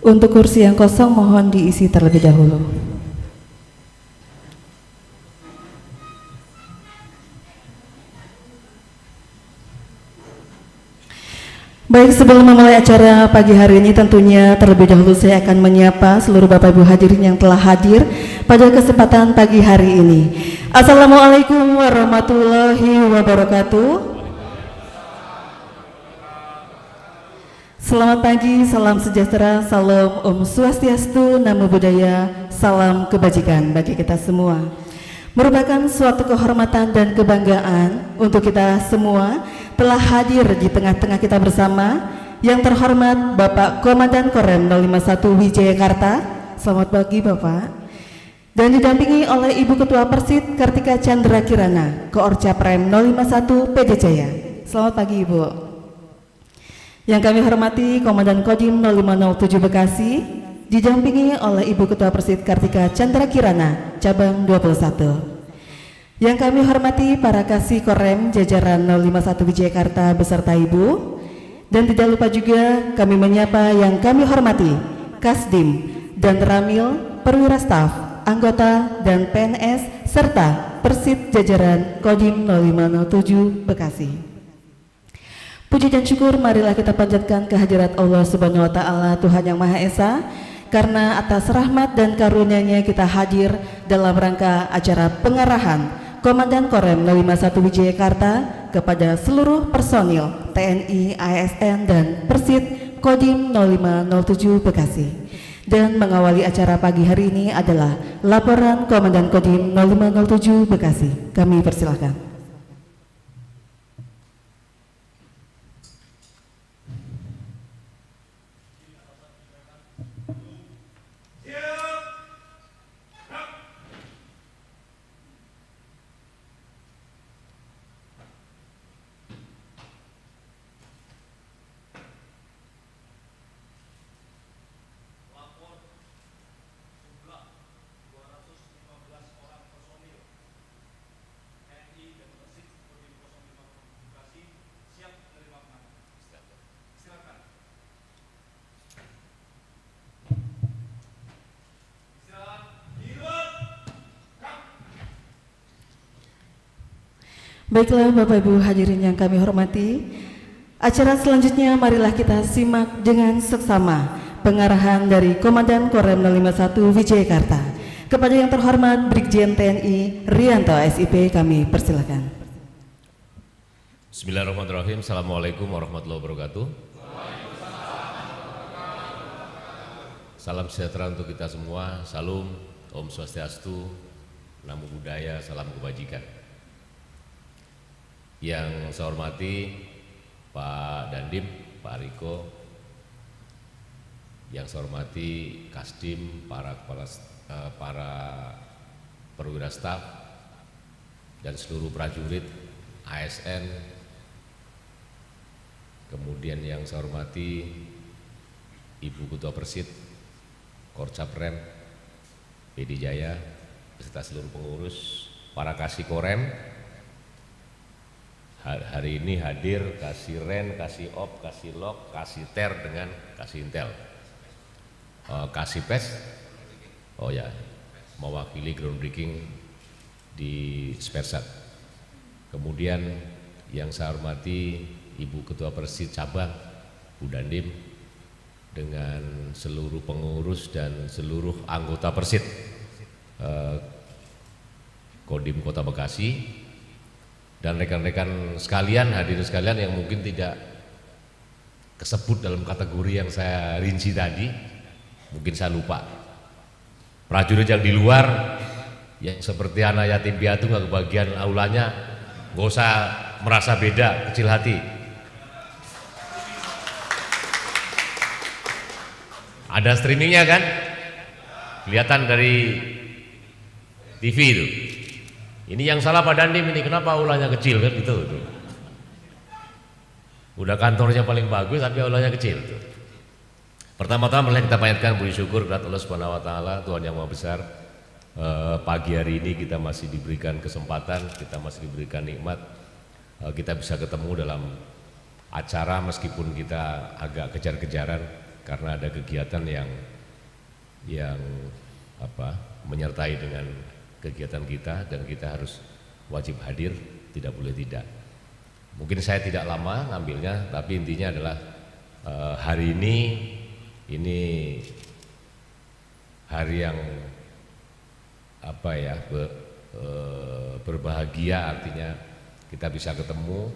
Untuk kursi yang kosong mohon diisi terlebih dahulu. Baik, sebelum memulai acara pagi hari ini tentunya terlebih dahulu saya akan menyapa seluruh Bapak Ibu hadirin yang telah hadir pada kesempatan pagi hari ini. Assalamualaikum warahmatullahi wabarakatuh. Selamat pagi, salam sejahtera, salam Om Swastiastu, Namo Buddhaya, salam kebajikan bagi kita semua. Merupakan suatu kehormatan dan kebanggaan untuk kita semua telah hadir di tengah-tengah kita bersama yang terhormat Bapak Komandan Korem 051 Wijayakarta. Selamat pagi Bapak. Dan didampingi oleh Ibu Ketua Persit Kartika Chandra Kirana, Koorca Prem 051 PD Jaya. Selamat pagi Ibu. Yang kami hormati Komandan Kodim 0507 Bekasi, didampingi oleh Ibu Ketua Persit Kartika Chandra Kirana, Cabang 21. Yang kami hormati para kasih Korem jajaran 051 Wijayakarta beserta Ibu. Dan tidak lupa juga kami menyapa yang kami hormati Kasdim dan Ramil, perwira staf, anggota dan PNS serta Persit jajaran Kodim 0507 Bekasi. Puji dan syukur marilah kita panjatkan kehadirat Allah Subhanahu wa taala, Tuhan yang Maha Esa, karena atas rahmat dan karunia-Nya kita hadir dalam rangka acara pengarahan Komandan Korem 051 Wijayakarta kepada seluruh personil TNI, ASN dan Persit Kodim 0507 Bekasi. Dan mengawali acara pagi hari ini adalah laporan Komandan Kodim 0507 Bekasi. Kami persilahkan. Baiklah Bapak Ibu hadirin yang kami hormati, acara selanjutnya marilah kita simak dengan seksama pengarahan dari Komandan Korem 051 Wijayakarta. Kepada yang terhormat Brigjen TNI Rianto SIP kami persilakan. Bismillahirrahmanirrahim. Assalamualaikum warahmatullahi wabarakatuh. Salam sejahtera untuk kita semua. Salam, Om Swastiastu, Namo Buddhaya, salam kebajikan. Yang saya hormati Pak Dandim, Pak Riko, yang saya hormati Kasdim, para perwira staf dan seluruh prajurit ASN, kemudian yang saya hormati Ibu Ketua Persit, Korcaprem, PD Jaya, beserta seluruh pengurus, para kasih Korem. Hari ini hadir kasih Ren, kasih Op, kasih Lok, kasih Ter dengan kasih Intel, kasih PES, oh ya, mewakili groundbreaking di Spersat. Kemudian yang saya hormati Ibu Ketua Persit Cabang, Bu Dandim, dengan seluruh pengurus dan seluruh anggota Persit Kodim Kota Bekasi. Dan rekan-rekan sekalian, hadirin sekalian yang mungkin tidak kesebut dalam kategori yang saya rinci tadi, mungkin saya lupa. Prajurit yang di luar, yang seperti anak yatim piatu nggak kebagian aulanya, nggak usah merasa beda, kecil hati. Ada streamingnya kan? Kelihatan dari TV itu. Ini yang salah Pak Dandim ini, kenapa aulanya kecil kan gitu. Udah kantornya paling bagus tapi aulanya kecil. Pertama-tama mari kita panjatkan puji syukur kepada Allah Subhanahu wa taala, Tuhan yang Maha Besar. Pagi hari ini kita masih diberikan kesempatan, kita masih diberikan nikmat, kita bisa ketemu dalam acara meskipun kita agak kejar-kejaran karena ada kegiatan yang menyertai dengan kegiatan kita dan kita harus wajib hadir, tidak boleh tidak. Mungkin saya tidak lama ngambilnya, tapi intinya adalah hari ini hari yang berbahagia, artinya kita bisa ketemu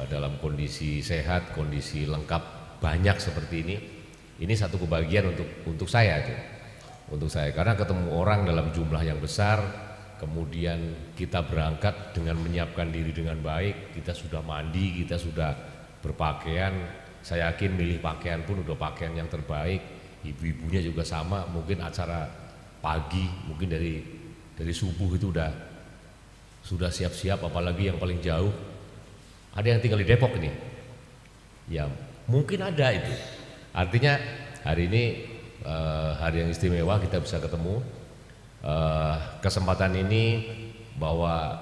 dalam kondisi sehat, kondisi lengkap, banyak seperti ini. Ini satu kebahagiaan untuk saya, untuk saya, karena ketemu orang dalam jumlah yang besar, kemudian kita berangkat dengan menyiapkan diri dengan baik, kita sudah mandi, kita sudah berpakaian, saya yakin milih pakaian pun udah pakaian yang terbaik, ibu-ibunya juga sama, mungkin acara pagi, mungkin dari subuh itu sudah siap-siap, apalagi yang paling jauh, ada yang tinggal di Depok ini, ya mungkin ada itu, artinya hari ini hari yang istimewa, kita bisa ketemu. Kesempatan ini bahwa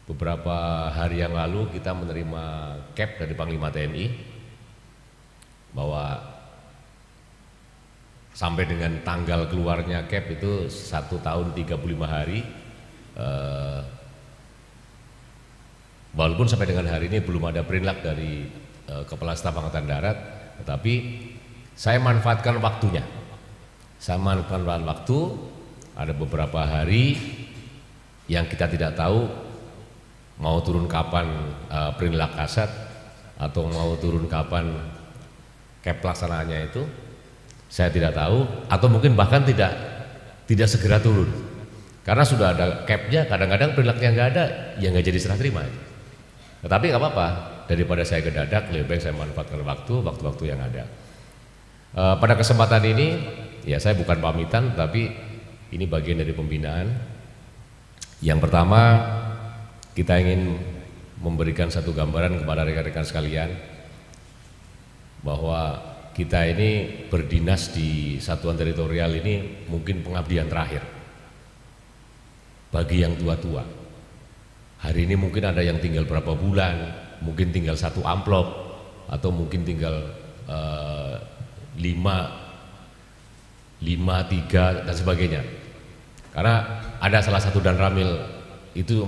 beberapa hari yang lalu kita menerima cap dari Panglima TNI bahwa sampai dengan tanggal keluarnya cap itu 1 tahun 35 hari, walaupun sampai dengan hari ini belum ada perinlak dari Kepala Staf Angkatan Darat, tetapi saya manfaatkan waktunya. Saya manfaatkan waktu, ada beberapa hari yang kita tidak tahu mau turun kapan perinlak kasat atau mau turun kapan cap pelaksanaannya itu, saya tidak tahu, atau mungkin bahkan tidak segera turun karena sudah ada capnya, kadang-kadang perinlaknya nggak ada, ya nggak jadi serah terima. Tetapi nggak apa-apa, daripada saya kedadak, lebih baik saya manfaatkan waktu-waktu yang ada. Pada kesempatan ini, ya saya bukan pamitan, tapi ini bagian dari pembinaan. Yang pertama, kita ingin memberikan satu gambaran kepada rekan-rekan sekalian bahwa kita ini berdinas di satuan teritorial ini mungkin pengabdian terakhir bagi yang tua-tua. Hari ini mungkin ada yang tinggal berapa bulan, mungkin tinggal 1 amplop, atau mungkin tinggal 5, 3 dan sebagainya. Karena ada salah satu Danramil itu,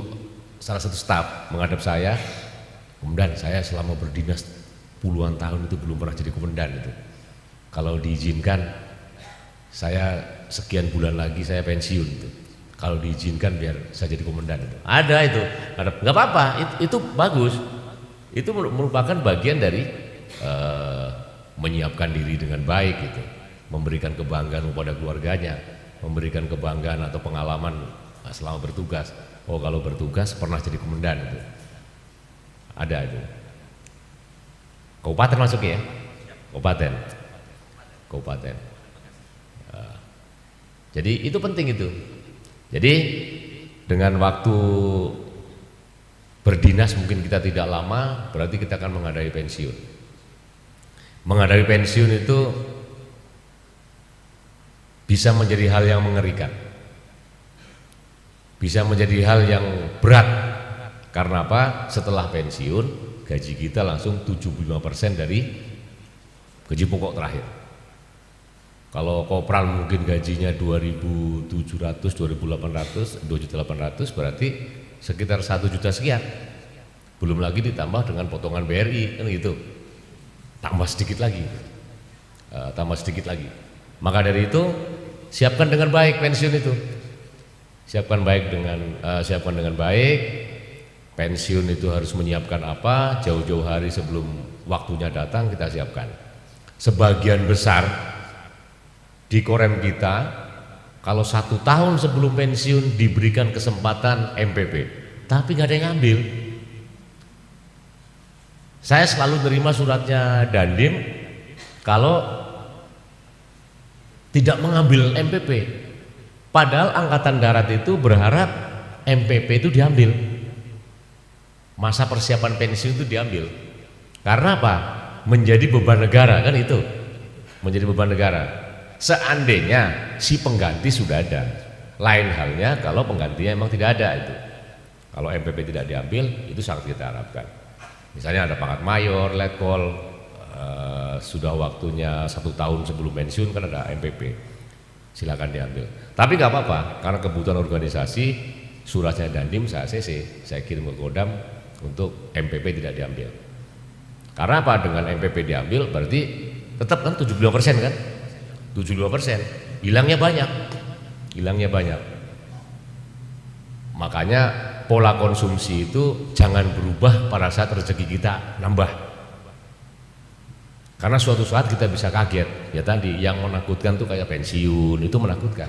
salah satu staf menghadap saya, "Komandan, saya selama berdinas puluhan tahun itu belum pernah jadi komandan itu. Kalau diizinkan saya sekian bulan lagi saya pensiun itu. Kalau diizinkan biar saya jadi komandan itu." Ada itu, nggak apa-apa, itu bagus. Itu merupakan bagian dari menyiapkan diri dengan baik gitu, memberikan kebanggaan kepada keluarganya, memberikan kebanggaan atau pengalaman selama bertugas. Oh, kalau bertugas pernah jadi komandan itu. Ada itu. Kabupaten masuknya ya? Kabupaten. Jadi itu penting itu. Jadi dengan waktu berdinas mungkin kita tidak lama, berarti kita akan menghadapi pensiun. Menghadapi pensiun itu bisa menjadi hal yang mengerikan, bisa menjadi hal yang berat. Karena apa? Setelah pensiun gaji kita langsung 75% dari gaji pokok terakhir. Kalau kopral mungkin gajinya 2.700, 2.800, 2.800, berarti sekitar 1 juta sekian. Belum lagi ditambah dengan potongan BRI kan gitu. Tambah sedikit lagi. Maka dari itu siapkan dengan baik pensiun itu. Siapkan dengan baik. Pensiun itu harus menyiapkan apa? Jauh-jauh hari sebelum waktunya datang kita siapkan. Sebagian besar di Korem kita, kalau 1 tahun sebelum pensiun diberikan kesempatan MPP, tapi nggak ada yang ngambil. Saya selalu nerima suratnya Dandim kalau tidak mengambil MPP. Padahal Angkatan Darat itu berharap MPP itu diambil. Masa persiapan pensiun itu diambil. Karena apa? Menjadi beban negara, kan itu. Menjadi beban negara. Seandainya si pengganti sudah ada. Lain halnya kalau penggantinya memang tidak ada itu. Kalau MPP tidak diambil, itu sangat kita harapkan. Misalnya ada pangkat mayor, letkol, sudah waktunya 1 tahun sebelum pensiun kan ada MPP, silakan diambil. Tapi nggak apa-apa, karena kebutuhan organisasi, suratnya Dandim saya ACC, saya kirim ke Kodam untuk MPP tidak diambil. Karena apa? Dengan MPP diambil berarti tetap kan 75% kan? 75%, hilangnya banyak. Makanya pola konsumsi itu jangan berubah pada saat rezeki kita nambah. Karena suatu saat kita bisa kaget, ya tadi yang menakutkan tuh kayak pensiun, itu menakutkan.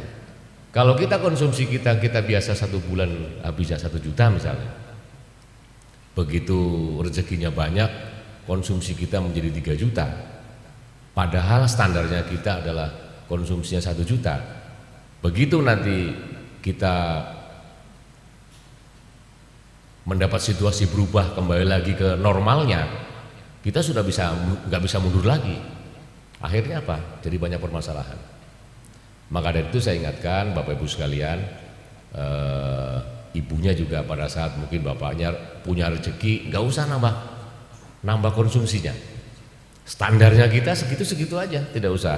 Kalau kita konsumsi kita biasa 1 bulan habisnya 1 juta misalnya. Begitu rezekinya banyak, konsumsi kita menjadi 3 juta. Padahal standarnya kita adalah konsumsinya 1 juta. Begitu nanti kita mendapat situasi berubah kembali lagi ke normalnya, kita sudah nggak bisa mundur lagi. Akhirnya apa? Jadi banyak permasalahan. Maka dari itu saya ingatkan Bapak Ibu sekalian, ibunya juga pada saat mungkin bapaknya punya rezeki, nggak usah nambah konsumsinya. Standarnya kita segitu aja, tidak usah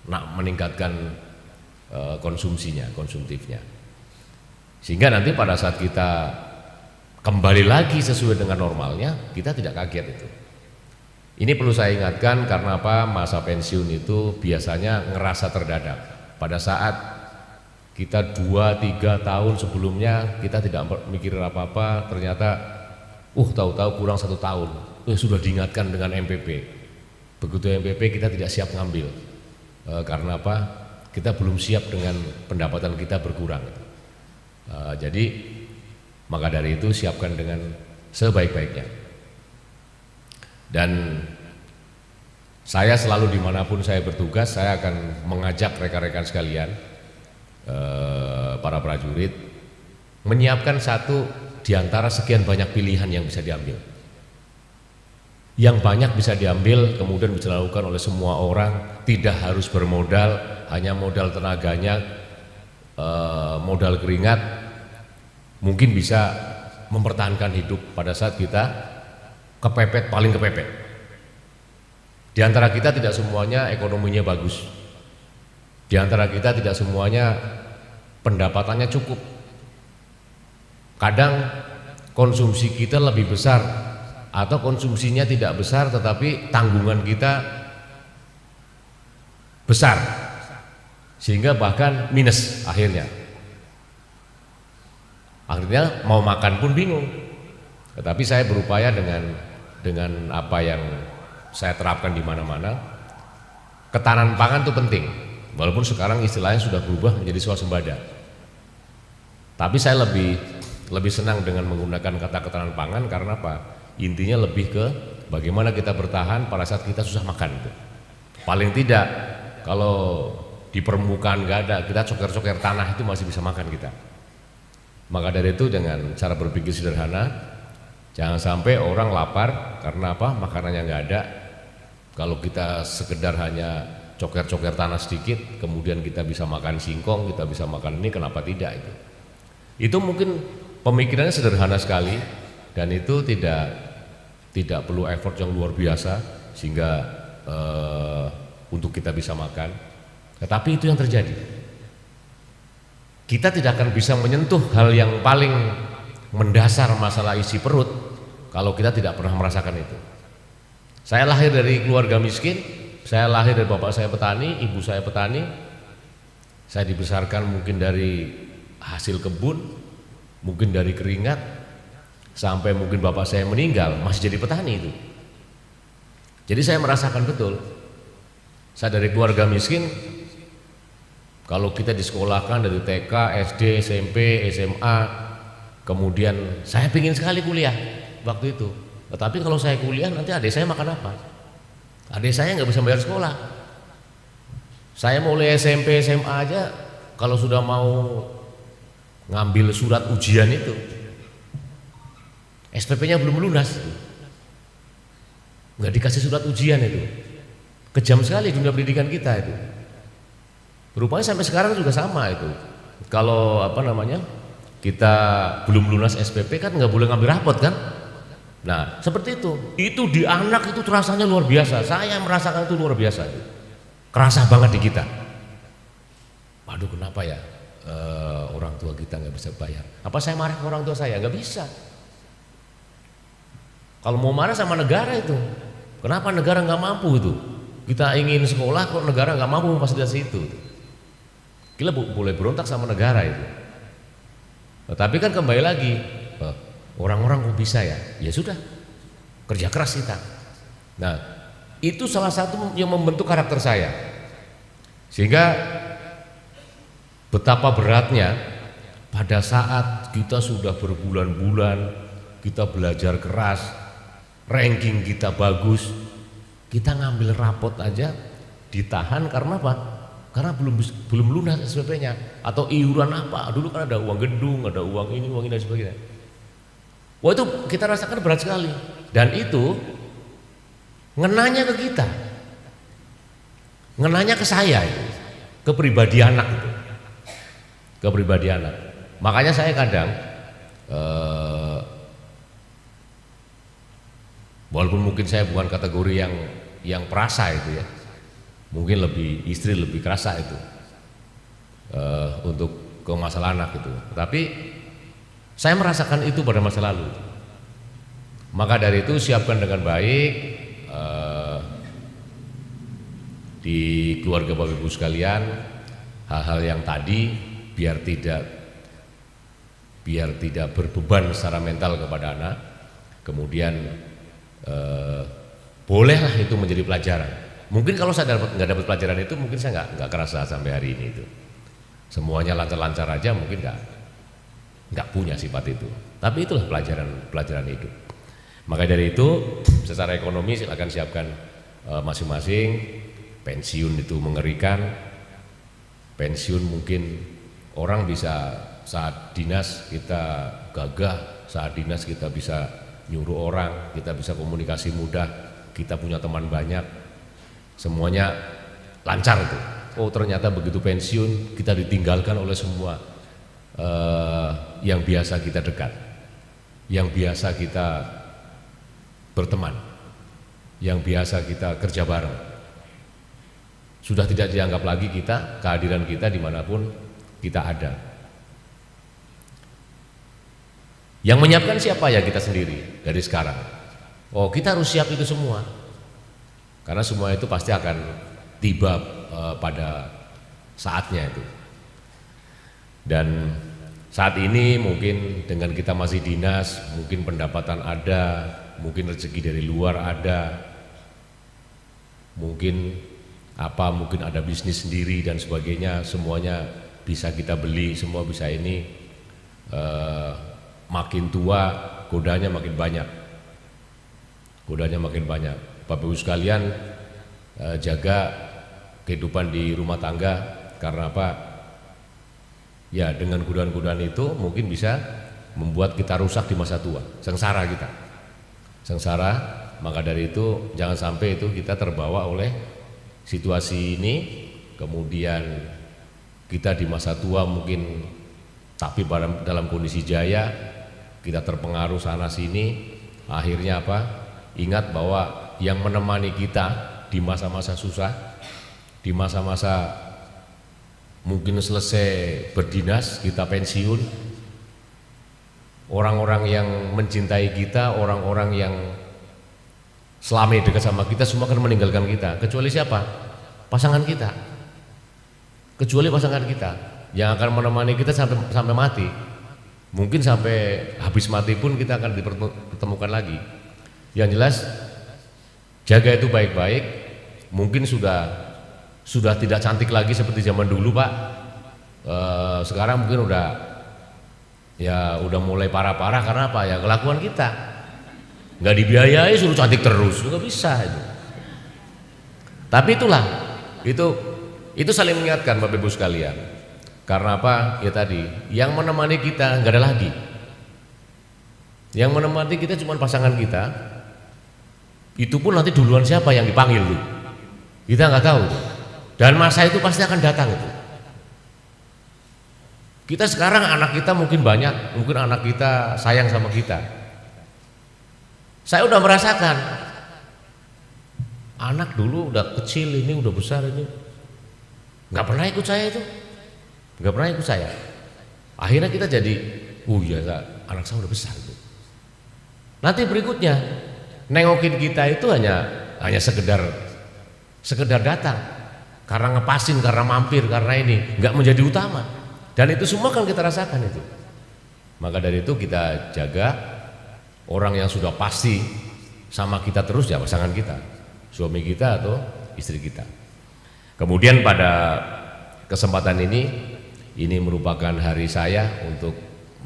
meningkatkan konsumtifnya. Sehingga nanti pada saat kita kembali lagi sesuai dengan normalnya, kita tidak kaget itu. Ini perlu saya ingatkan karena apa? Masa pensiun itu biasanya ngerasa terdadak. Pada saat kita 2-3 tahun sebelumnya kita tidak mikir apa-apa, ternyata tahu-tahu kurang 1 tahun, sudah diingatkan dengan MPP. Begitu MPP kita tidak siap ngambil. Karena apa? Kita belum siap dengan pendapatan kita berkurang. Jadi maka dari itu siapkan dengan sebaik-baiknya. Dan saya selalu dimanapun saya bertugas, saya akan mengajak rekan-rekan sekalian, para prajurit, menyiapkan satu di antara sekian banyak pilihan yang bisa diambil. Yang banyak bisa diambil, kemudian bisa dilakukan oleh semua orang, tidak harus bermodal, hanya modal tenaganya, modal keringat, mungkin bisa mempertahankan hidup pada saat kita paling kepepet. Di antara kita tidak semuanya ekonominya bagus. Di antara kita tidak semuanya pendapatannya cukup. Kadang konsumsi kita lebih besar atau konsumsinya tidak besar tetapi tanggungan kita besar. Sehingga bahkan minus akhirnya mau makan pun bingung. Tetapi saya berupaya dengan apa yang saya terapkan di mana-mana. Ketahanan pangan itu penting, walaupun sekarang istilahnya sudah berubah menjadi swasembada. Tapi saya lebih senang dengan menggunakan kata ketahanan pangan karena apa? Intinya lebih ke bagaimana kita bertahan pada saat kita susah makan. Paling tidak kalau di permukaan nggak ada, kita coker-coker tanah itu masih bisa makan kita. Maka dari itu dengan cara berpikir sederhana, jangan sampai orang lapar karena apa? Makanannya nggak ada. Kalau kita sekedar hanya coker-coker tanah sedikit, kemudian kita bisa makan singkong, kita bisa makan ini, kenapa tidak itu? Itu mungkin pemikirannya sederhana sekali dan itu tidak perlu effort yang luar biasa sehingga untuk kita bisa makan. Tetapi itu yang terjadi. Kita tidak akan bisa menyentuh hal yang paling mendasar masalah isi perut kalau kita tidak pernah merasakan itu. Saya lahir dari keluarga miskin, saya lahir dari bapak saya petani, ibu saya petani. Saya dibesarkan mungkin dari hasil kebun, mungkin dari keringat, sampai mungkin bapak saya meninggal masih jadi petani itu. Jadi saya merasakan betul. Saya dari keluarga miskin. Kalau kita disekolahkan dari TK, SD, SMP, SMA, kemudian saya ingin sekali kuliah waktu itu. Tetapi kalau saya kuliah nanti adik saya makan apa? Adik saya nggak bisa bayar sekolah. Saya mulai SMP, SMA aja kalau sudah mau ngambil surat ujian itu, SPP-nya belum lunas, nggak dikasih surat ujian itu. Kejam sekali dunia pendidikan kita itu. Rupanya sampai sekarang juga sama itu. Kalau kita belum lunas SPP kan nggak boleh ngambil rapot kan? Nah, seperti itu. Itu di anak itu rasanya luar biasa. Saya merasakan itu luar biasa. Kerasa banget di kita. Waduh, kenapa ya orang tua kita nggak bisa bayar? Apa saya marah ke orang tua saya? Nggak bisa. Kalau mau marah sama negara itu, kenapa negara nggak mampu itu? Kita ingin sekolah kok negara nggak mampu memfasilitasi itu. Kita boleh berontak sama negara itu. Tapi kan kembali lagi, orang-orang kok bisa ya? Ya sudah, kerja keras kita. Nah, itu salah satu yang membentuk karakter saya. Sehingga betapa beratnya pada saat kita sudah berbulan-bulan kita belajar keras, ranking kita bagus, kita ngambil rapot aja ditahan karena apa? Karena belum lunas SPP-nya atau iuran apa. Dulu kan ada uang gedung, ada uang ini dan sebagainya. Wah, itu kita rasakan berat sekali. Dan itu ngenanya ke kita, ngenanya ke saya itu, ke pribadi anak itu, ke pribadi anak. Makanya saya kadang walaupun mungkin saya bukan kategori yang perasa itu ya, mungkin istri lebih kerasa itu untuk ke masalah anak itu. Tapi saya merasakan itu pada masa lalu. Maka dari itu siapkan dengan baik di keluarga Bapak Ibu sekalian hal-hal yang tadi biar tidak berbeban secara mental kepada anak. Kemudian bolehlah itu menjadi pelajaran. Mungkin kalau saya nggak dapat pelajaran itu, mungkin saya nggak kerasa sampai hari ini itu. Semuanya lancar-lancar aja, mungkin nggak punya sifat itu. Tapi itulah pelajaran hidup. Maka dari itu, secara ekonomi silakan siapkan masing-masing. Pensiun itu mengerikan. Pensiun mungkin orang bisa saat dinas kita gagah, saat dinas kita bisa nyuruh orang, kita bisa komunikasi mudah, kita punya teman banyak, semuanya lancar itu. Oh, ternyata begitu pensiun kita ditinggalkan oleh semua yang biasa kita dekat, yang biasa kita berteman, yang biasa kita kerja bareng. Sudah tidak dianggap lagi kehadiran kita dimanapun kita ada. Yang menyiapkan siapa? Ya kita sendiri dari sekarang. Oh, kita harus siap itu semua. Karena semua itu pasti akan tiba pada saatnya itu. Dan saat ini mungkin dengan kita masih dinas, mungkin pendapatan ada, mungkin rezeki dari luar ada, mungkin ada bisnis sendiri dan sebagainya, semuanya bisa kita beli, semua bisa ini. Makin tua godanya makin banyak, Bapak Ibu sekalian, jaga kehidupan di rumah tangga. Karena apa? Ya, dengan godaan-godaan itu mungkin bisa membuat kita rusak di masa tua, sengsara kita, maka dari itu jangan sampai itu kita terbawa oleh situasi ini, kemudian kita di masa tua mungkin tapi dalam kondisi jaya, kita terpengaruh sana sini, akhirnya apa? Ingat bahwa yang menemani kita di masa-masa susah, di masa-masa mungkin selesai berdinas, kita pensiun, orang-orang yang mencintai kita, orang-orang yang selama dekat sama kita, semua akan meninggalkan kita. Kecuali siapa? Pasangan kita. Kecuali pasangan kita yang akan menemani kita sampai mati. Mungkin sampai habis mati pun kita akan dipertemukan lagi. Yang jelas jaga itu baik-baik. Mungkin sudah tidak cantik lagi seperti zaman dulu, Pak. Sekarang mungkin udah mulai parah-parah. Karena apa? Ya kelakuan kita. Nggak dibiayai suruh cantik terus, nggak bisa itu. Tapi itu saling mengingatkan Bapak Ibu sekalian. Karena apa? Ya tadi, yang menemani kita nggak ada lagi. Yang menemani kita cuma pasangan kita. Itu pun nanti duluan siapa yang dipanggil tuh, kita nggak tahu. Dan masa itu pasti akan datang itu. Kita sekarang anak kita mungkin banyak, mungkin anak kita sayang sama kita. Saya udah merasakan, anak dulu udah kecil, ini udah besar, ini nggak pernah ikut saya itu, nggak pernah ikut saya. Akhirnya kita jadi, oh iya, anak saya udah besar itu. Nanti berikutnya nengokin kita itu hanya sekedar datang, karena ngepasin, karena mampir, karena ini nggak menjadi utama. Dan itu semua kan kita rasakan itu. Maka dari itu kita jaga orang yang sudah pasti sama kita terus, ya pasangan kita, suami kita atau istri kita. Kemudian pada kesempatan ini merupakan hari saya untuk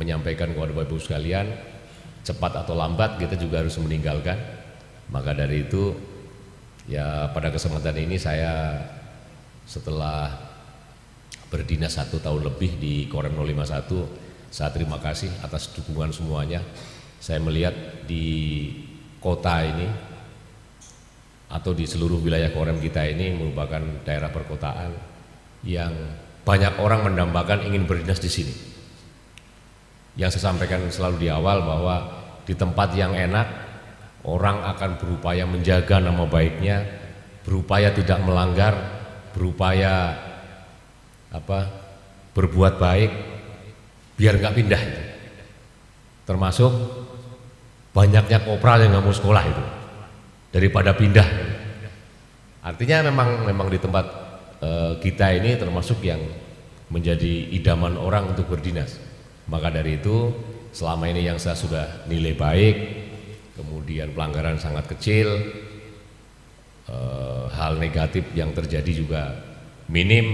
menyampaikan kepada Bapak Ibu sekalian, cepat atau lambat kita juga harus meninggalkan. Maka dari itu ya pada kesempatan ini saya setelah berdinas 1 tahun lebih di Korem 051, saya terima kasih atas dukungan semuanya. Saya melihat di kota ini atau di seluruh wilayah Korem kita ini merupakan daerah perkotaan yang banyak orang mendambakan ingin berdinas di sini. Yang saya sampaikan selalu di awal bahwa di tempat yang enak orang akan berupaya menjaga nama baiknya, berupaya tidak melanggar, berupaya berbuat baik biar nggak pindah itu. Termasuk banyaknya kopral yang nggak mau sekolah itu daripada pindah. Artinya memang di tempat kita ini termasuk yang menjadi idaman orang untuk berdinas. Maka dari itu selama ini yang saya sudah nilai baik, kemudian pelanggaran sangat kecil, hal negatif yang terjadi juga minim,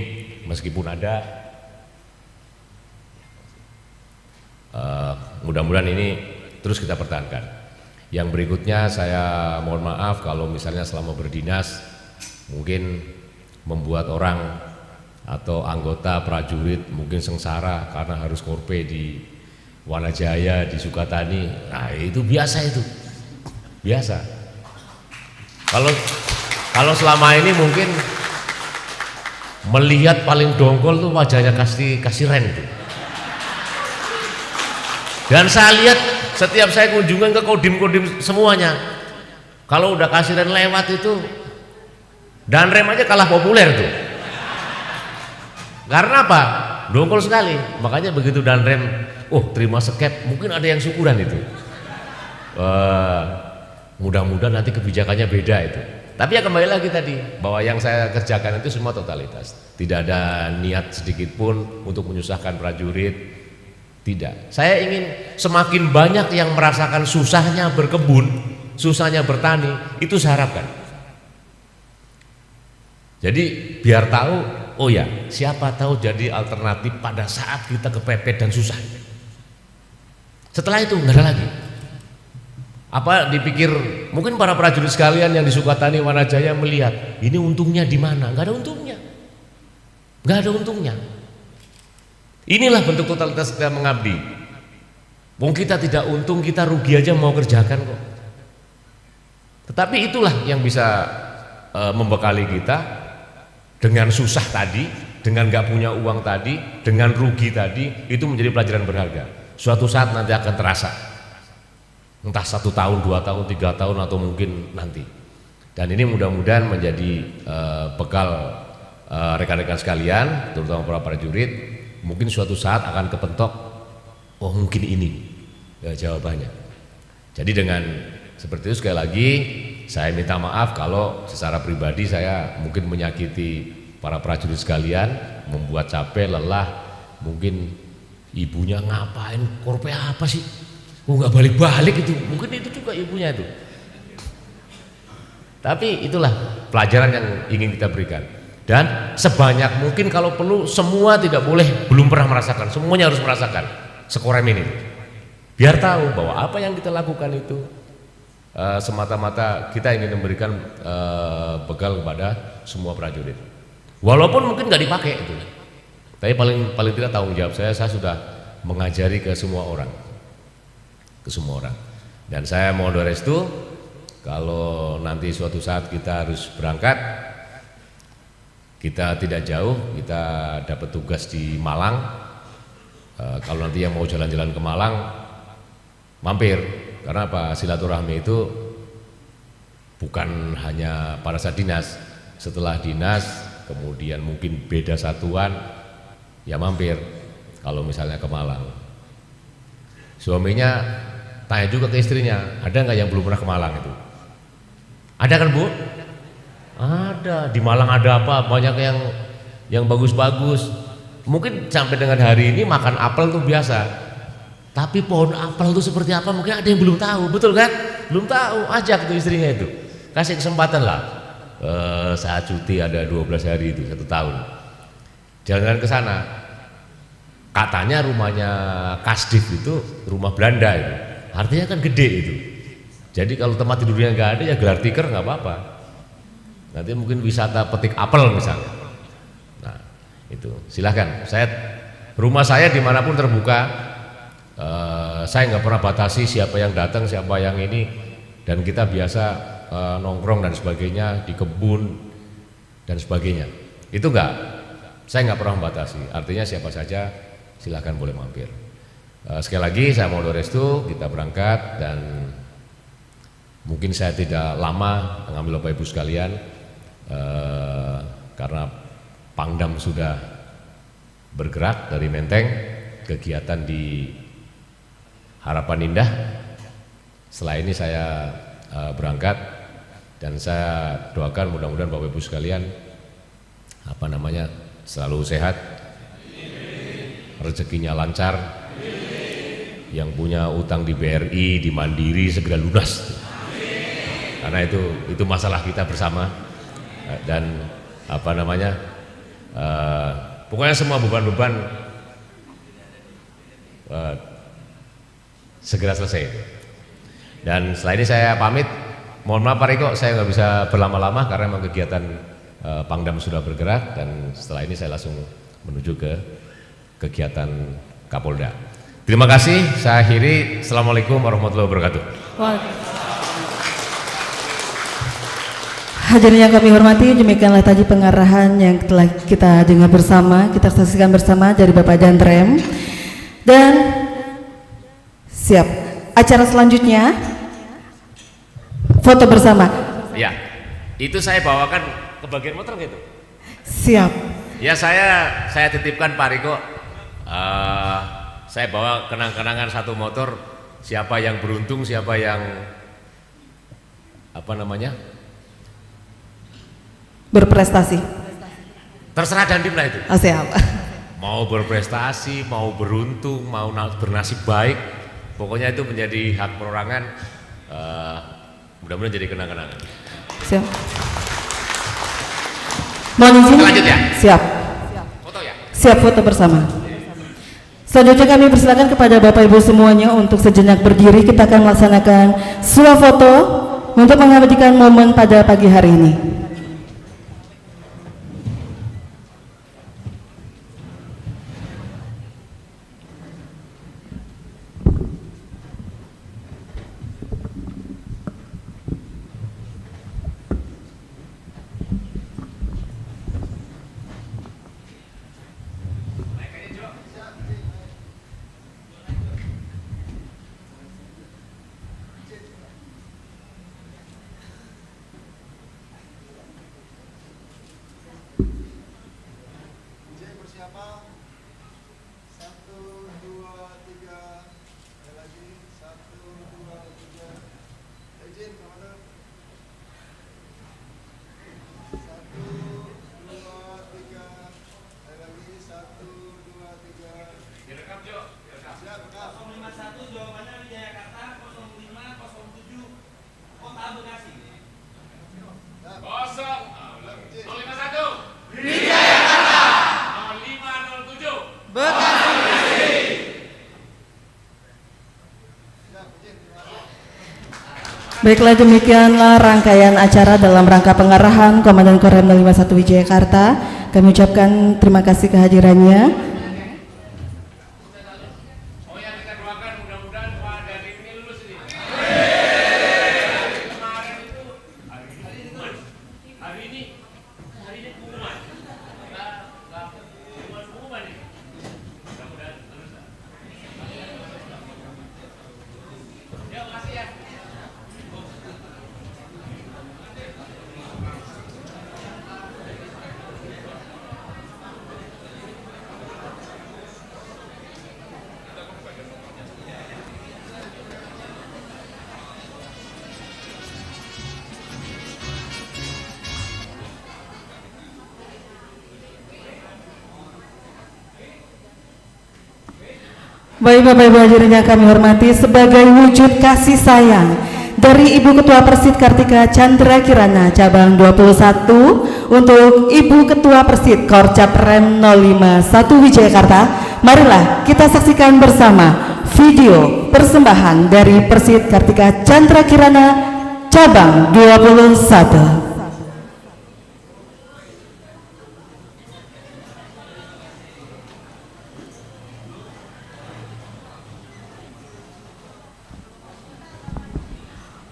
meskipun ada. Mudah-mudahan ini terus kita pertahankan. Yang berikutnya saya mohon maaf kalau misalnya selama berdinas mungkin membuat orang atau anggota prajurit mungkin sengsara karena harus korpe di Wanajaya, di Sukatani. Nah itu biasa, itu biasa. Kalau selama ini mungkin melihat paling dongkol tuh wajahnya kasih Ren itu. Dan saya lihat setiap saya kunjungan ke kodim-kodim semuanya, kalau udah kasih Ren lewat itu, dan rem aja kalah populer tuh. Karena apa? Dongkol sekali. Makanya begitu dan rem, terima skep, mungkin ada yang syukuran itu. Mudah-mudahan nanti kebijakannya beda itu. Tapi ya kembali lagi tadi, bahwa yang saya kerjakan itu semua totalitas. Tidak ada niat sedikit pun untuk menyusahkan prajurit. Tidak. Saya ingin semakin banyak yang merasakan susahnya berkebun, susahnya bertani, itu saya harapkan. Jadi biar tahu, oh ya, siapa tahu jadi alternatif pada saat kita kepepet dan susah. Setelah itu nggak ada lagi. Apa dipikir mungkin para prajurit sekalian yang di Sukatani, Wanajaya melihat ini untungnya di mana? Nggak ada untungnya, nggak ada untungnya. Inilah bentuk totalitas kita mengabdi. Wong kita tidak untung, kita rugi aja mau kerjakan kok. Tetapi itulah yang bisa membekali kita dengan susah tadi, dengan gak punya uang tadi, dengan rugi tadi, itu menjadi pelajaran berharga. Suatu saat nanti akan terasa, entah 1 tahun, 2 tahun, 3 tahun atau mungkin nanti. Dan ini mudah-mudahan menjadi bekal rekan-rekan sekalian, terutama para prajurit. Mungkin suatu saat akan kepentok, oh mungkin ini ya, jawabannya. Jadi dengan seperti itu sekali lagi saya minta maaf kalau secara pribadi saya mungkin menyakiti para prajurit sekalian, membuat capek, lelah. Mungkin ibunya ngapain, korpe apa sih? Nggak balik-balik itu, mungkin itu juga ibunya itu. Tapi itulah pelajaran yang ingin kita berikan. Dan sebanyak mungkin kalau perlu semua tidak boleh belum pernah merasakan, semuanya harus merasakan Sekorem ini. Biar tahu bahwa apa yang kita lakukan itu semata-mata kita ingin memberikan bekal kepada semua prajurit. Walaupun mungkin nggak dipakai itu, tapi paling tidak tanggung jawab saya sudah mengajari ke semua orang, Dan saya mohon doa restu kalau nanti suatu saat kita harus berangkat, kita tidak jauh, kita dapat tugas di Malang. Kalau nanti yang mau jalan-jalan ke Malang, mampir Karena apa? Silaturahmi itu bukan hanya pada saat dinas, setelah dinas kemudian mungkin beda satuan ya mampir. Kalau misalnya ke Malang, suaminya tanya juga ke istrinya, ada nggak yang belum pernah ke Malang itu? Ada kan Bu? Ada. Di Malang ada apa? Banyak yang bagus-bagus. Mungkin sampai dengan hari ini makan apel itu biasa. Tapi pohon apel itu seperti apa? Mungkin ada yang belum tahu, betul kan? Belum tahu. Ajak itu istrinya itu. Kasih kesempatan lah. Saat cuti ada 12 hari itu 1 tahun. Jalan-jalan ke sana. Katanya rumahnya Kasdif itu rumah Belanda itu. Artinya kan gede itu. Jadi kalau tempat tidurnya nggak ada ya gelar tikar nggak apa-apa. Nanti mungkin wisata petik apel misalnya. Nah itu silahkan. Rumah saya dimanapun terbuka. Saya nggak pernah batasi siapa yang datang, siapa yang ini. Dan kita biasa nongkrong dan sebagainya di kebun dan sebagainya. Itu enggak. Saya nggak pernah membatasi. Artinya siapa saja silahkan boleh mampir. Sekali lagi saya mohon restu kita berangkat dan mungkin saya tidak lama mengambil Bapak Ibu sekalian karena Pangdam sudah bergerak dari Menteng kegiatan di Harapan Indah. Setelah ini saya berangkat dan saya doakan mudah-mudahan Bapak Ibu sekalian selalu sehat, rezekinya lancar, yang punya utang di BRI, di Mandiri segera lunas. Karena itu masalah kita bersama dan pokoknya semua beban-beban segera selesai. Dan setelah ini saya pamit. Mohon maaf Pak Riko, saya nggak bisa berlama-lama karena memang kegiatan Pangdam sudah bergerak dan setelah ini saya langsung menuju ke kegiatan Kapolda. Terima kasih. Saya akhiri. Assalamualaikum warahmatullahi wabarakatuh. Hadirin yang kami hormati, demikianlah tadi pengarahan yang telah kita dengar bersama, kita saksikan bersama dari Bapak Danrem. Dan siap, acara selanjutnya foto bersama. Ya, itu saya bawakan ke bagian motor gitu. Siap. Ya saya titipkan Pak Riko. Saya bawa kenang-kenangan satu motor. Siapa yang beruntung, siapa yang berprestasi. Terserah Dandim lah itu. Oh, siap. Mau berprestasi, mau beruntung, mau bernasib baik, pokoknya itu menjadi hak perorangan. Mudah-mudahan jadi kenang-kenangan. Siap. Mohon izin. Lanjut ya. Siap. Foto ya. Siap foto bersama. Selanjutnya kami persilakan kepada Bapak Ibu semuanya untuk sejenak berdiri. Kita akan melaksanakan swafoto untuk mengabadikan momen pada pagi hari ini. Baiklah, demikianlah rangkaian acara dalam rangka pengarahan Komandan Korem 51 Wijayakarta. Kami ucapkan terima kasih kehadirannya. Baik Bapak Ibu hadirin yang kami hormati, sebagai wujud kasih sayang dari Ibu Ketua Persid Kartika Chandra Kirana cabang 21 untuk Ibu Ketua Persid Korcap Rem 051 Wijayakarta, marilah kita saksikan bersama video persembahan dari Persid Kartika Chandra Kirana cabang 21.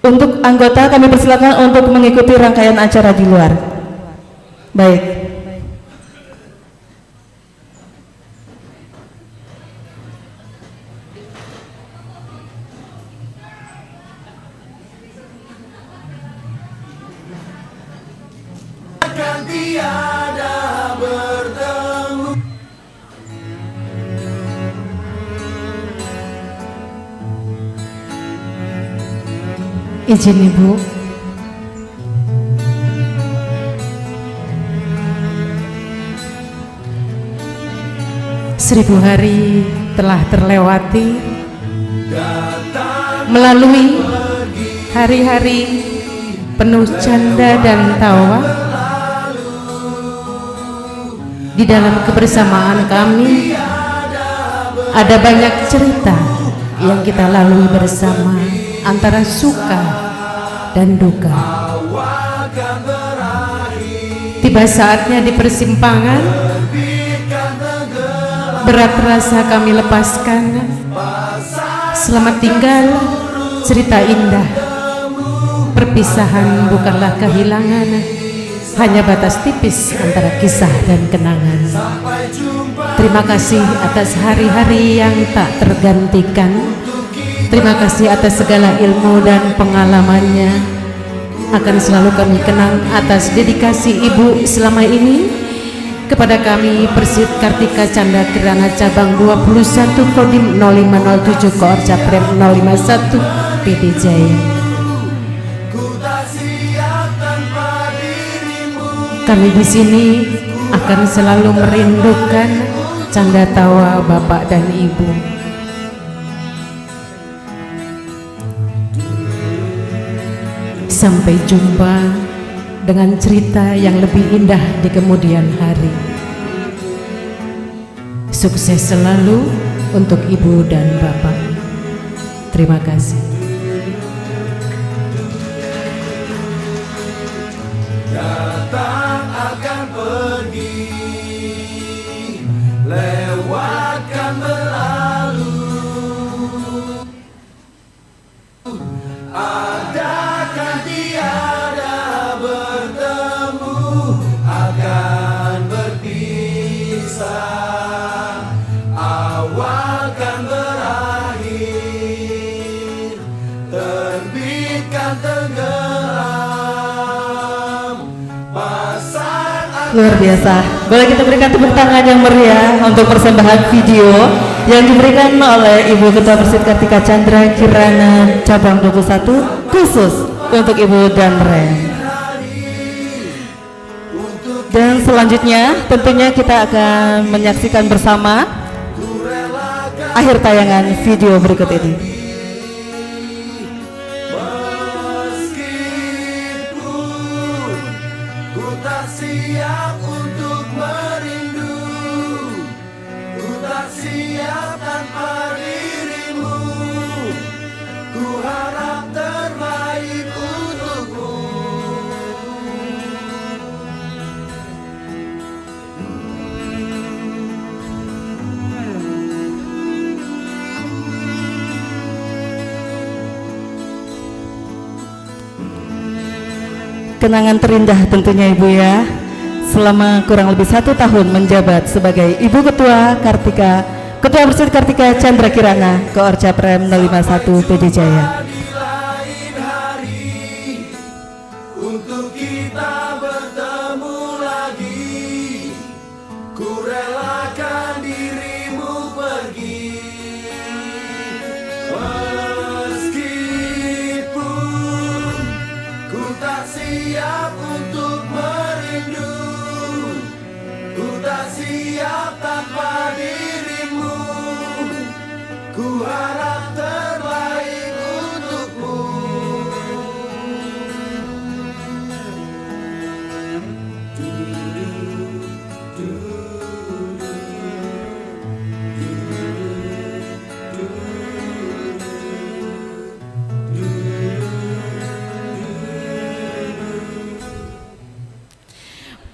Untuk anggota kami persilakan untuk mengikuti rangkaian acara di luar. Baik. Akan tiada bertemu. Izin Ibu. Seribu hari telah terlewati, melalui hari-hari penuh canda dan tawa. Di dalam kebersamaan kami ada banyak cerita yang kita lalui bersama, antara suka dan duka. Tiba saatnya di persimpangan, berat rasa kami lepaskan. Selamat tinggal cerita indah. Perpisahan bukanlah kehilangan, hanya batas tipis antara kisah dan kenangan. Terima kasih atas hari-hari yang tak tergantikan. Terima kasih atas segala ilmu dan pengalamannya. Akan selalu kami kenang atas dedikasi Ibu selama ini kepada kami Persid Kartika Chandra Kirana cabang 21 Kodim 0507 Koorcap Rem 051 PD Jaya. Kami di sini akan selalu merindukan canda tawa Bapak dan Ibu. Sampai jumpa dengan cerita yang lebih indah di kemudian hari. Sukses selalu untuk Ibu dan Bapak. Terima kasih. Datang akan pergi, lewatkan berlalu. Adakan tiada bertemu, akan berpisah. Awal kan berakhir, terbitkan tenggelam. Luar biasa. Boleh kita berikan tepuk tangan yang meriah untuk persembahan video yang diberikan oleh Ibu Ketua Persid Kartika Chandra Kirana cabang 21 khusus untuk Ibu dan Ren. Dan selanjutnya tentunya kita akan menyaksikan bersama akhir tayangan video berikut ini. Meskipun ku tak siap untuk merindu, ku tak siap tanpa dirimu. Ku harap terbaik untukmu. Kenangan terindah tentunya Ibu ya, selama kurang lebih 1 tahun menjabat sebagai Ibu Ketua Persid Kartika Chandra Kirana Koorcap Rem 051 PD Jaya. Di lain hari untuk kita bertemu lagi, ku relakan dirimu pergi. Meskipun ku tak siap untuk merindu, ku tak siap tanpa dirimu.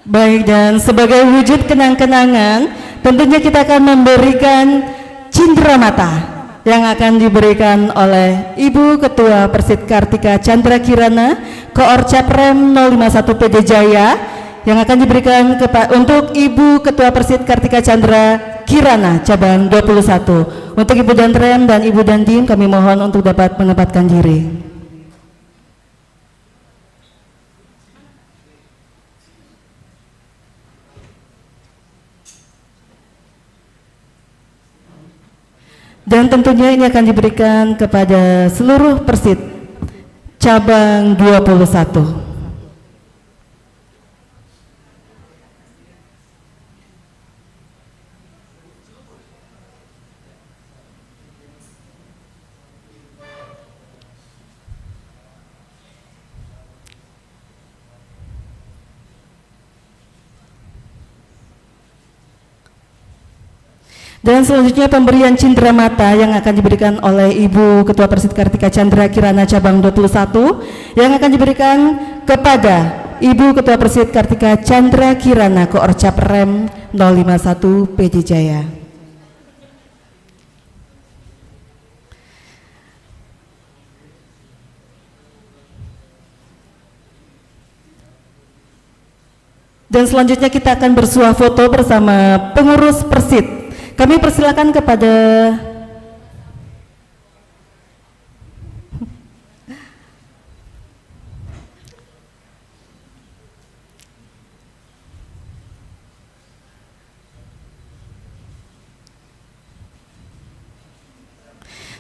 Baik, dan sebagai wujud kenang-kenangan, tentunya kita akan memberikan cindera mata yang akan diberikan oleh Ibu Ketua Persid Kartika Chandra Kirana, Koor Caprem 051 PD Jaya, yang akan diberikan untuk Ibu Ketua Persid Kartika Chandra Kirana cabang 21. Untuk Ibu Danrem dan Ibu Dandim kami mohon untuk dapat menempatkan diri. Dan tentunya ini akan diberikan kepada seluruh Persid cabang 21. Dan selanjutnya pemberian cindera mata yang akan diberikan oleh Ibu Ketua Persid Kartika Chandra Kirana cabang 21 yang akan diberikan kepada Ibu Ketua Persid Kartika Chandra Kirana Koor Caprem 051 PD Jaya. Dan selanjutnya kita akan bersuah foto bersama pengurus Persid. Kami persilakan kepada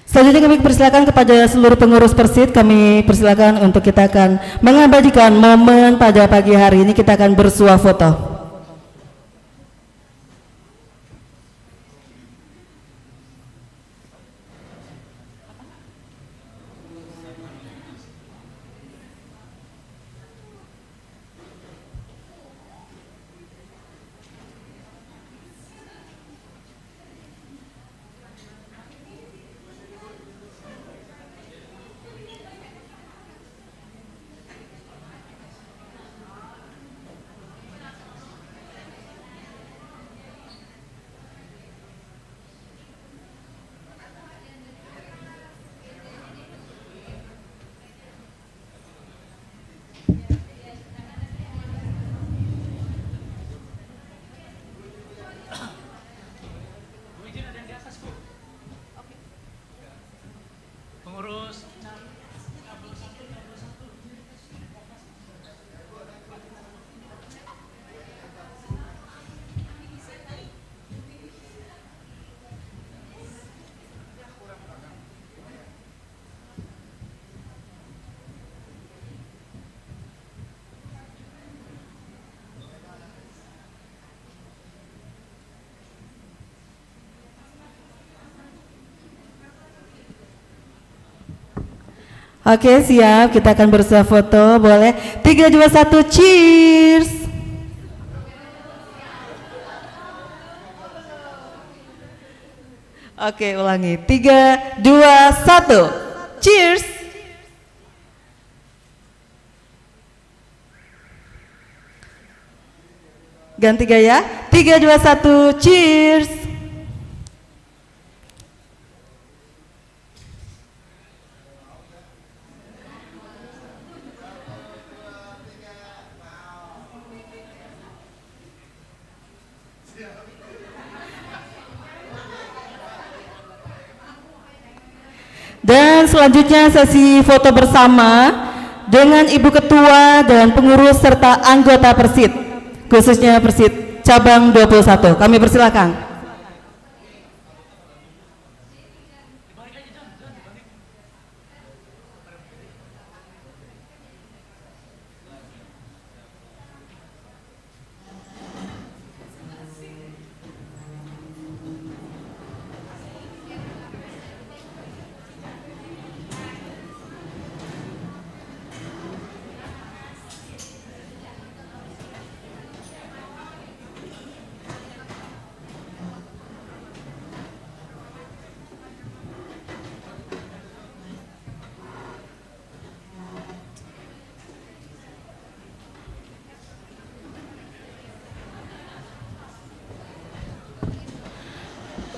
selanjutnya kami persilakan kepada seluruh pengurus Persid. Kami persilakan untuk kita akan mengabadikan momen pada pagi hari ini. Kita akan bersuah foto. Oke, siap, kita akan bersuah foto. Boleh 3, 2, 1, cheers. Oke, ulangi 3, 2, 1, cheers. Ganti gaya 3, 2, 1, cheers. Dan selanjutnya sesi foto bersama dengan Ibu Ketua dan pengurus serta anggota Persid, khususnya Persid cabang 21. Kami persilakan.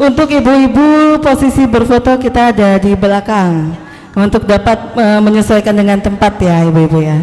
Untuk ibu-ibu posisi berfoto kita ada di belakang untuk dapat menyesuaikan dengan tempat ya ibu-ibu ya.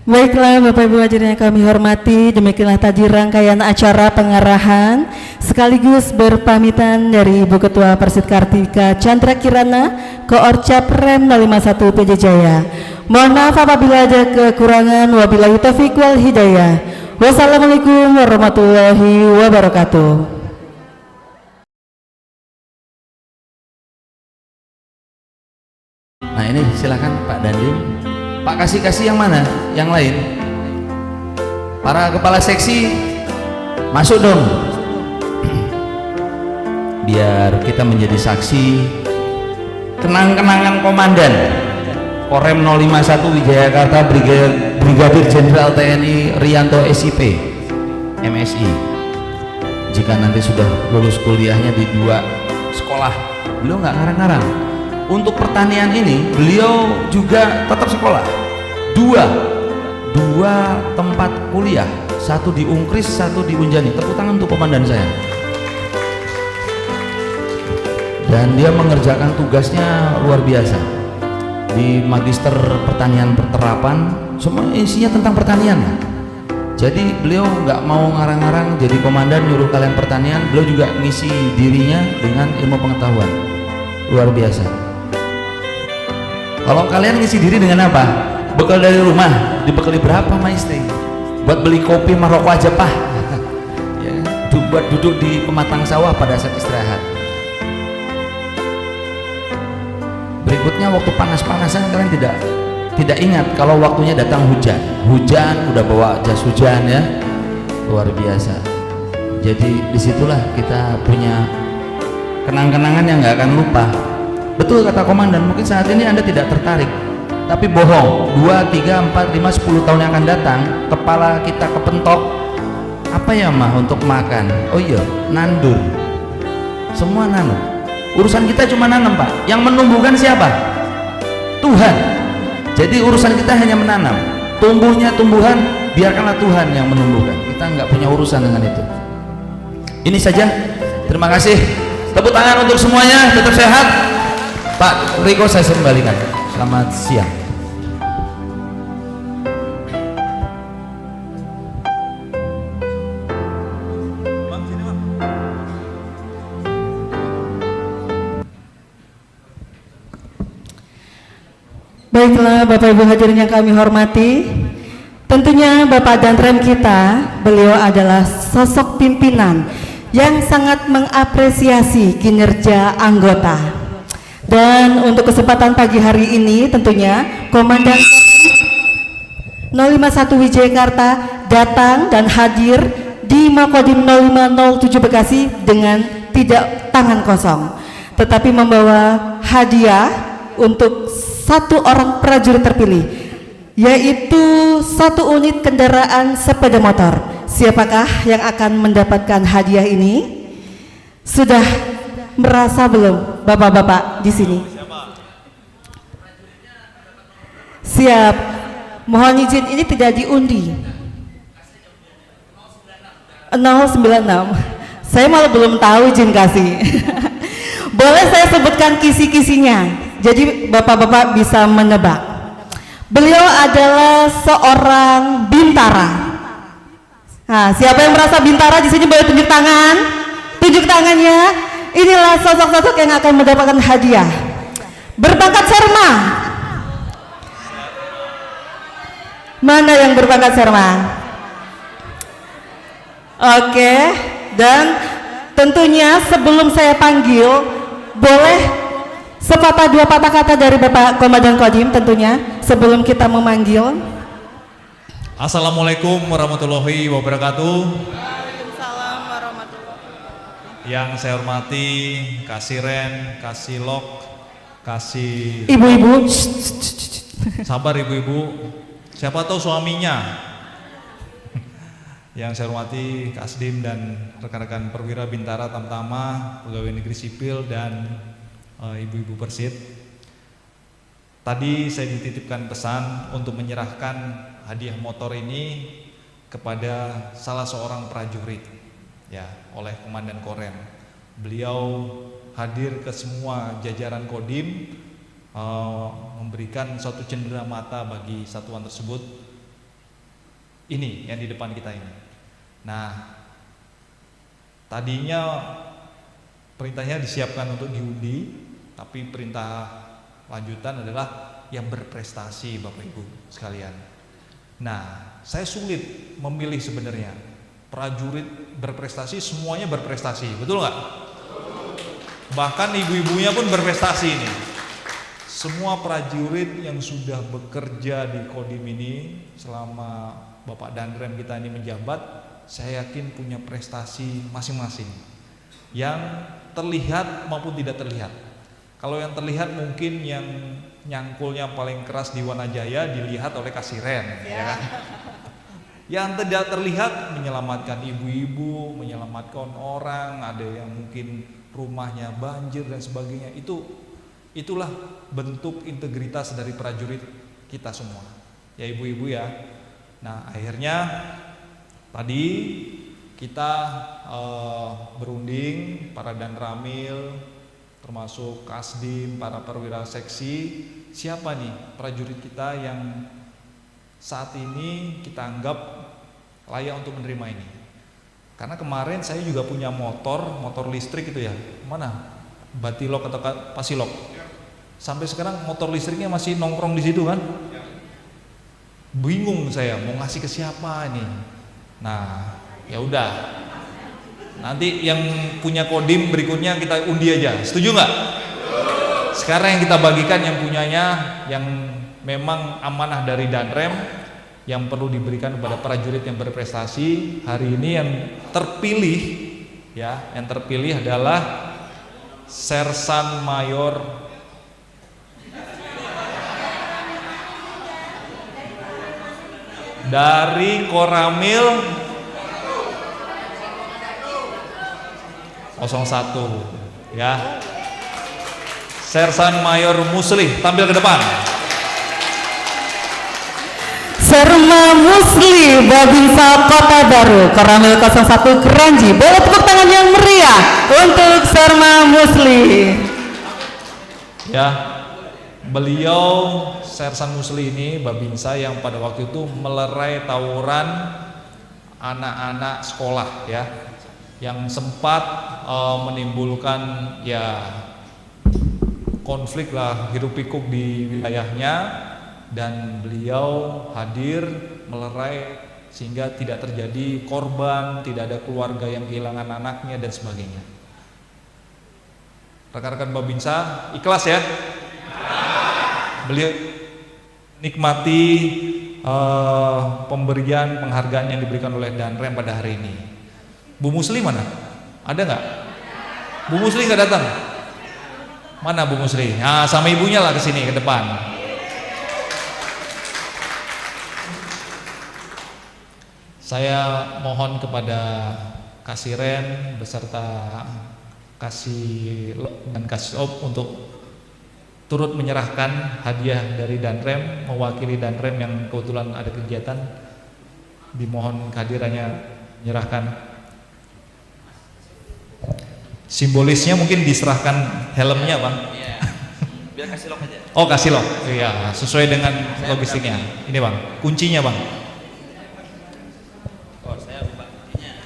Baiklah Bapak Ibu hadirin yang kami hormati, demikianlah tadi rangkaian acara pengarahan sekaligus berpamitan dari Ibu Ketua Persit Kartika Chandra Kirana, Koorcap Rem 051 PJ Jaya. Mohon maaf apabila ada kekurangan, wabillahi taufiq wal hidayah. Wassalamualaikum warahmatullahi wabarakatuh. Nah ini silakan Pak Dandim. Pak kasih yang mana? Yang lain? Para kepala seksi masuk dong. Biar kita menjadi saksi kenang-kenangan komandan Korem 051 Wijayakarta Brigadir Jenderal TNI Rianto SIP MSI. Jika nanti sudah lulus kuliahnya di 2 sekolah, beliau nggak ngarang-ngarang. Untuk pertanian ini beliau juga tetap sekolah, dua tempat kuliah, satu di Unkris, satu di Unjani. Tepuk tangan untuk komandan saya. Dan dia mengerjakan tugasnya luar biasa di Magister Pertanian Perterapan, semua isinya tentang pertanian. Jadi beliau nggak mau ngarang-ngarang jadi komandan nyuruh kalian pertanian, beliau juga ngisi dirinya dengan ilmu pengetahuan luar biasa. Kalau kalian ngisi diri dengan apa? Bekal dari rumah, dibekali berapa sama istri? Buat beli kopi maroko aja Pak. Ya, buat duduk di pematang sawah pada saat istirahat. Berikutnya waktu panas-panasan kalian tidak ingat kalau waktunya datang hujan. Hujan udah bawa jas hujan ya, luar biasa. Jadi disitulah kita punya kenang-kenangan yang nggak akan lupa. Betul kata komandan, mungkin saat ini Anda tidak tertarik, tapi bohong. 2, 3, 4, 5, 10 tahun yang akan datang, kepala kita kepentok. Apa ya mah untuk makan? Oh iya, nandur. Semua nanam. Urusan kita cuma nanam Pak. Yang menumbuhkan siapa? Tuhan. Jadi urusan kita hanya menanam. Tumbuhnya tumbuhan, biarkanlah Tuhan yang menumbuhkan. Kita nggak punya urusan dengan itu. Ini saja. Terima kasih. Tepuk tangan untuk semuanya. Tetap sehat. Pak Riko saya kembalikan. Selamat siang. Baiklah Bapak Ibu hadirin yang kami hormati, tentunya Bapak Danrem kita, beliau adalah sosok pimpinan yang sangat mengapresiasi kinerja anggota. Dan untuk kesempatan pagi hari ini tentunya Komandan 051 Wijayakarta datang dan hadir di Makodim 0507 Bekasi dengan tidak tangan kosong, tetapi membawa hadiah untuk satu orang prajurit terpilih, yaitu 1 unit kendaraan sepeda motor. Siapakah yang akan mendapatkan hadiah ini? Sudah merasa belum bapak-bapak di sini? Siap. Mohon izin, ini tidak diundi. 096. Saya malah belum tahu izin kasih. Boleh saya sebutkan kisi-kisinya, jadi bapak-bapak bisa menebak. Beliau adalah seorang bintara. Nah, siapa yang merasa bintara di sini boleh tunjuk tangan? Tunjuk tangannya. Inilah sosok-sosok yang akan mendapatkan hadiah. Berbakat Serma. Mana yang berbakat Serma? Oke, dan tentunya sebelum saya panggil, boleh sepatah dua patah kata dari Bapak Komandan Kodim tentunya sebelum kita memanggil. Assalamualaikum warahmatullahi wabarakatuh. Waalaikumsalam warahmatullahi wabarakatuh. Yang saya hormati Kasih Ren, Kasih Lok, Kasih Ibu-ibu, sabar ibu-ibu. Siapa tahu suaminya. Yang saya hormati Kasdim dan rekan-rekan perwira Bintara Tamtama, pegawai negeri sipil dan ibu-ibu Persit. Tadi saya dititipkan pesan untuk menyerahkan hadiah motor ini kepada salah seorang prajurit ya oleh Komandan Korem. Beliau hadir ke semua jajaran Kodim, memberikan suatu cendera mata bagi satuan tersebut. Ini yang di depan kita ini. Nah, tadinya perintahnya disiapkan untuk diundi, tapi perintah lanjutan adalah yang berprestasi, Bapak Ibu sekalian. Nah, saya sulit memilih sebenarnya. Prajurit berprestasi, semuanya berprestasi, betul nggak? Bahkan ibu-ibunya pun berprestasi ini. Semua prajurit yang sudah bekerja di Kodim ini selama Bapak Danrem kita ini menjabat, saya yakin punya prestasi masing-masing yang terlihat maupun tidak terlihat. Kalau yang terlihat mungkin yang nyangkulnya paling keras di Wanajaya dilihat oleh Kasih Ren, ya kan? Yang tidak terlihat menyelamatkan ibu-ibu, menyelamatkan orang, ada yang mungkin rumahnya banjir dan sebagainya. Itulah bentuk integritas dari prajurit kita semua. Ya ibu-ibu ya. Nah, akhirnya tadi kita berunding para danramil, termasuk Kasdim, para perwira seksi, siapa nih prajurit kita yang saat ini kita anggap layak untuk menerima ini. Karena kemarin saya juga punya motor listrik itu ya, mana? Batilok atau Pasilok? Sampai sekarang motor listriknya masih nongkrong di situ kan? Bingung saya mau ngasih ke siapa nih. Nah, ya udah. Nanti yang punya Kodim berikutnya kita undi aja. Setuju nggak? Sekarang yang kita bagikan yang punyanya, yang memang amanah dari Danrem, yang perlu diberikan kepada prajurit yang berprestasi. Hari ini yang terpilih, ya, yang terpilih adalah Sersan Mayor dari Koramil 01 ya. Sersan Mayor Muslih tampil ke depan. Serma Musli Babinsa Kota Baru Koramil 01 Keranji. Boleh tepuk tangan yang meriah untuk Serma Musli. Ya, beliau Sersan Musli ini Babinsa yang pada waktu itu melerai tawuran anak-anak sekolah ya, yang sempat menimbulkan ya konflik lah hiruk pikuk di wilayahnya, dan beliau hadir melerai sehingga tidak terjadi korban, tidak ada keluarga yang kehilangan anaknya dan sebagainya. Rekan-rekan Babinsa ikhlas ya? Beliau nikmati pemberian penghargaan yang diberikan oleh Danrem pada hari ini. Bu Musli mana? Ada nggak? Bu Musli nggak datang? Mana Bu Musli? Nah, sama ibunya lah ke sini ke depan. Saya mohon kepada Kasih Ren beserta Kasih Lok dan Kasih Op untuk turut menyerahkan hadiah dari Danrem, mewakili Danrem yang kebetulan ada kegiatan. Dimohon kehadirannya menyerahkan. Simbolisnya mungkin diserahkan helmnya, Bang. Iya. Biar kasih lok aja. Oh, kasih lok. Iya, sesuai dengan logistiknya. Ini, Bang, kuncinya, Bang. Oh, saya buka kuncinya.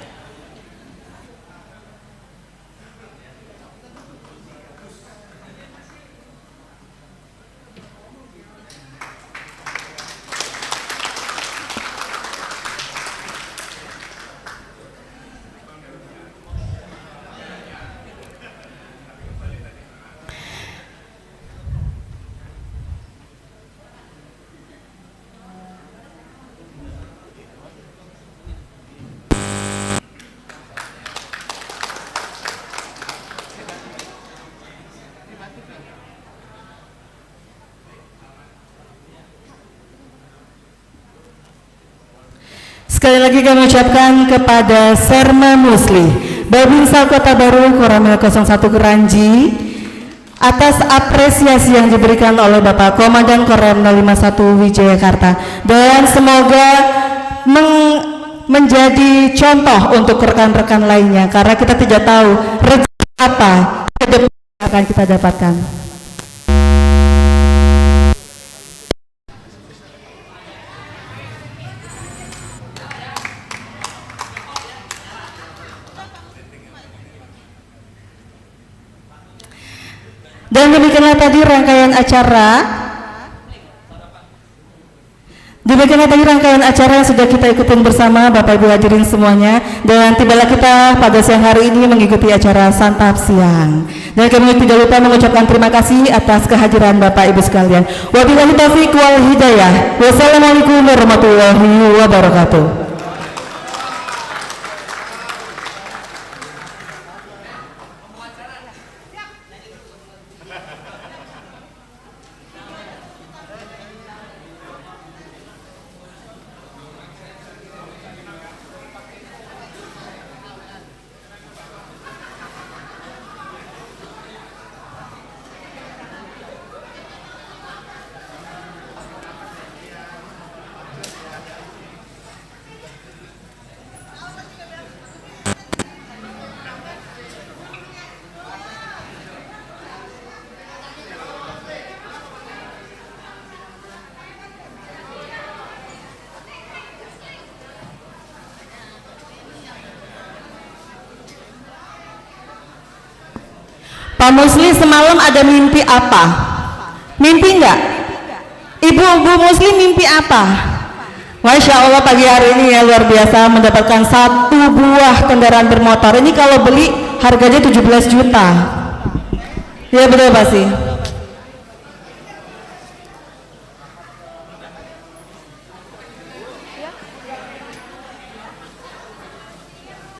Sekali lagi kami ucapkan kepada Serma Musli, Babinsa Kota Baru Koramil 01 Keranji atas apresiasi yang diberikan oleh Bapak Komandan Korem 051 Wijayakarta, dan semoga menjadi contoh untuk rekan-rekan lainnya, karena kita tidak tahu rezeki apa ke depan akan kita dapatkan. Dan demikianlah tadi rangkaian acara yang sudah kita ikutin bersama Bapak Ibu hadirin semuanya, dan tibalah kita pada siang hari ini mengikuti acara santap siang. Dan kami tidak lupa mengucapkan terima kasih atas kehadiran Bapak Ibu sekalian. Wabillahi taufiq wal hidayah. Wassalamualaikum warahmatullahi wabarakatuh. Pak Musli semalam ada mimpi apa? Mimpi enggak? Ibu Musli mimpi apa? Masya Allah, pagi hari ini ya luar biasa mendapatkan 1 buah kendaraan bermotor. Ini kalau beli harganya 17 juta. Ya betul Pak sih.